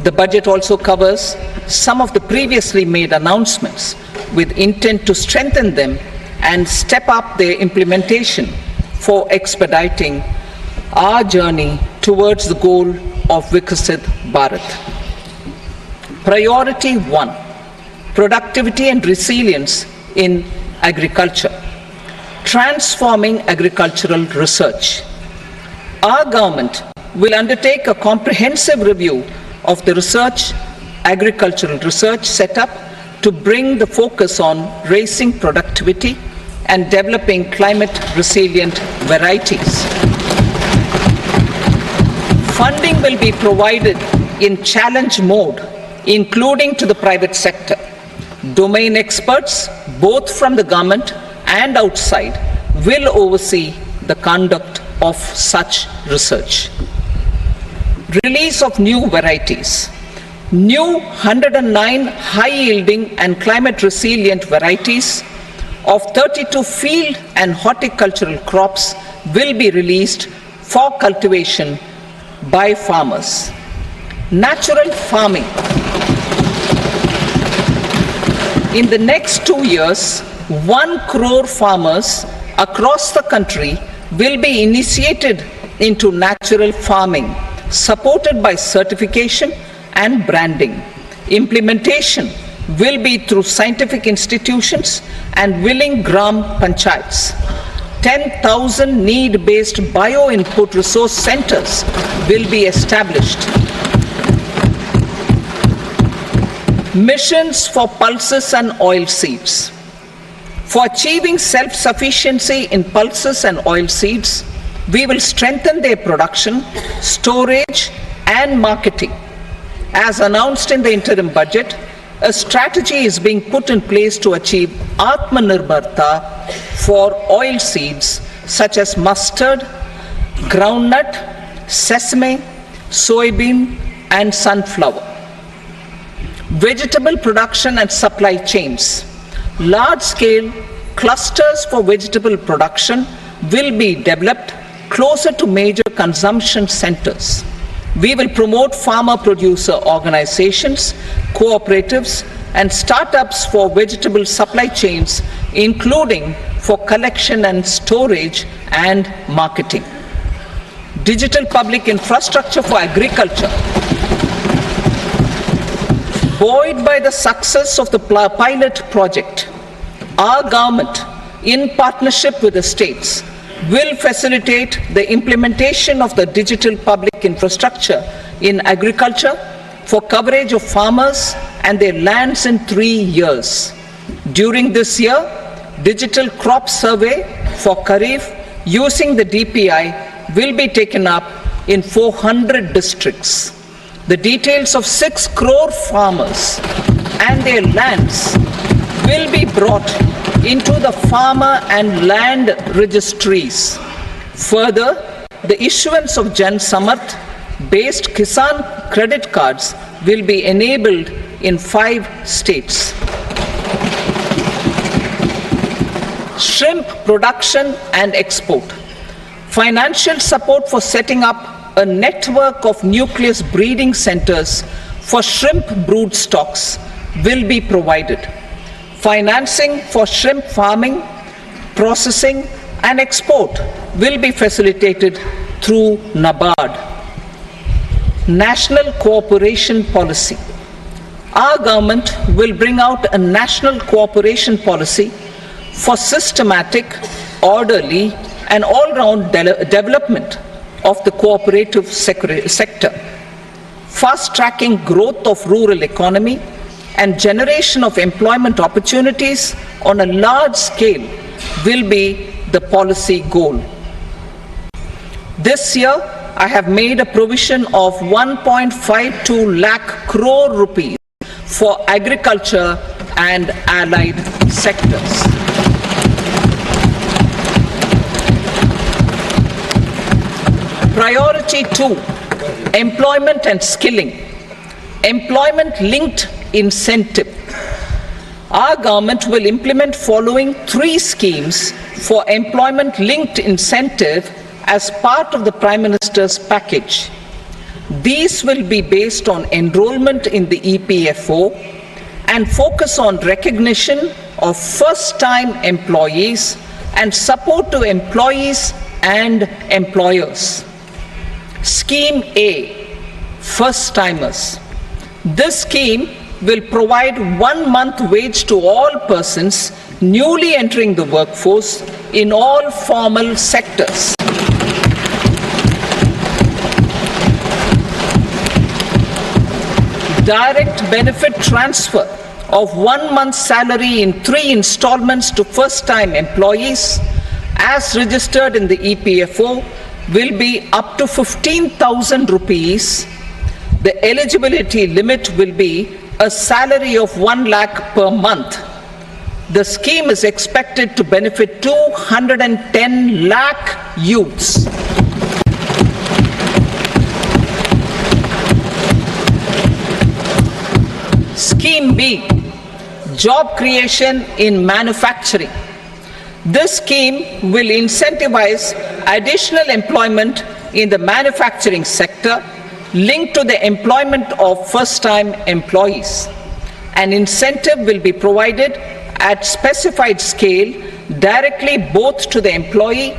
The budget also covers some of the previously made announcements with intent to strengthen them and step up their implementation for expediting our journey towards the goal of Vikasit Bharat. Priority 1, productivity and resilience in agriculture, transforming agricultural research. Our government will undertake a comprehensive review of the agricultural research setup to bring the focus on raising productivity and developing climate-resilient varieties. Funding will be provided in challenge mode, including to the private sector. Domain experts, both from the government and outside, will oversee the conduct of such research. Release of new varieties. New 109 high-yielding and climate-resilient varieties of 32 field and horticultural crops will be released for cultivation by farmers. Natural farming. In the next 2 years, 1 crore farmers across the country will be initiated into natural farming, supported by certification and branding. Implementation will be through scientific institutions and willing gram panchayats. 10,000 need-based bio-input resource centers will be established. Missions for pulses and oil seeds. For achieving self-sufficiency in pulses and oil seeds, we will strengthen their production, storage, and marketing. As announced in the interim budget, a strategy is being put in place to achieve Atmanirbharta for oil seeds such as mustard, groundnut, sesame, soybean, and sunflower. Vegetable production and supply chains. Large-scale clusters for vegetable production will be developed closer to major consumption centers. We will promote farmer-producer organizations, cooperatives, and startups for vegetable supply chains, including for collection and storage and marketing. Digital public infrastructure for agriculture. Buoyed by the success of the pilot project, our government, in partnership with the states, will facilitate the implementation of the digital public infrastructure in agriculture for coverage of farmers and their lands in 3 years. During this year, digital crop survey for Kharif using the DPI will be taken up in 400 districts. The details of 6 crore farmers and their lands will be brought into the farmer and land registries. Further, the issuance of Jan Samarth based Kisan credit cards will be enabled in 5 states. Shrimp production and export. Financial support for setting up a network of nucleus breeding centers for shrimp brood stocks will be provided. Financing for shrimp farming, processing, and export will be facilitated through NABARD. National cooperation policy. Our government will bring out a national cooperation policy for systematic, orderly, and all-round development of the cooperative sector, fast-tracking growth of rural economy and generation of employment opportunities on a large scale will be the policy goal. This year, I have made a provision of 1.52 lakh crore rupees for agriculture and allied sectors. Priority 2, employment and skilling. Employment-linked incentive. Our government will implement following 3 schemes for employment-linked incentive as part of the Prime Minister's package. These will be based on enrollment in the EPFO and focus on recognition of first-time employees and support to employees and employers. Scheme A, first-timers. This scheme will provide 1 month wage to all persons newly entering the workforce in all formal sectors. Direct benefit transfer of 1 month's salary in 3 installments to first-time employees as registered in the EPFO will be up to 15,000 rupees. The eligibility limit will be a salary of 1 lakh per month. The scheme is expected to benefit 210 lakh youths. Scheme B, job creation in manufacturing. This scheme will incentivize additional employment in the manufacturing sector linked to the employment of first-time employees. An incentive will be provided at specified scale directly both to the employee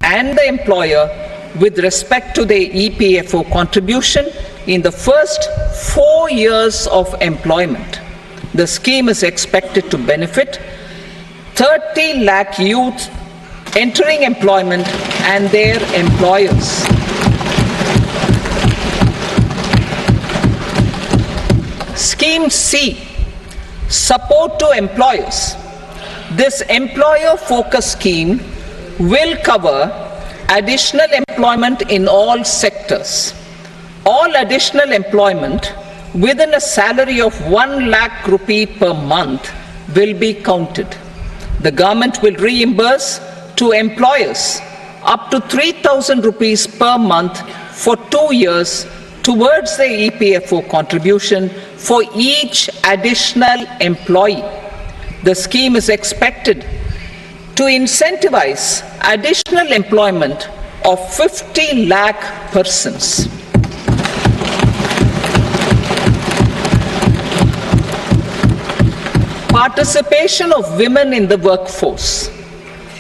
and the employer with respect to the EPFO contribution in the first 4 years of employment. The scheme is expected to benefit 30 lakh youth entering employment and their employers. Scheme C, support to employers. This employer-focused scheme will cover additional employment in all sectors. All additional employment within a salary of 1 lakh rupee per month will be counted. The government will reimburse to employers up to 3,000 rupees per month for 2 years towards the EPFO contribution for each additional employee. The scheme is expected to incentivize additional employment of 50 lakh persons. Participation of women in the workforce.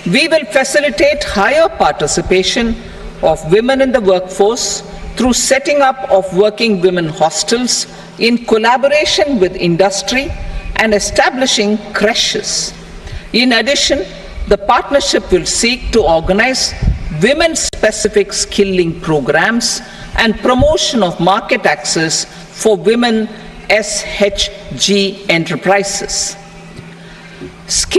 We will facilitate higher participation of women in the workforce through setting up of working women hostels in collaboration with industry and establishing creches. In addition, the partnership will seek to organize women-specific skilling programs and promotion of market access for women SHG enterprises. Skill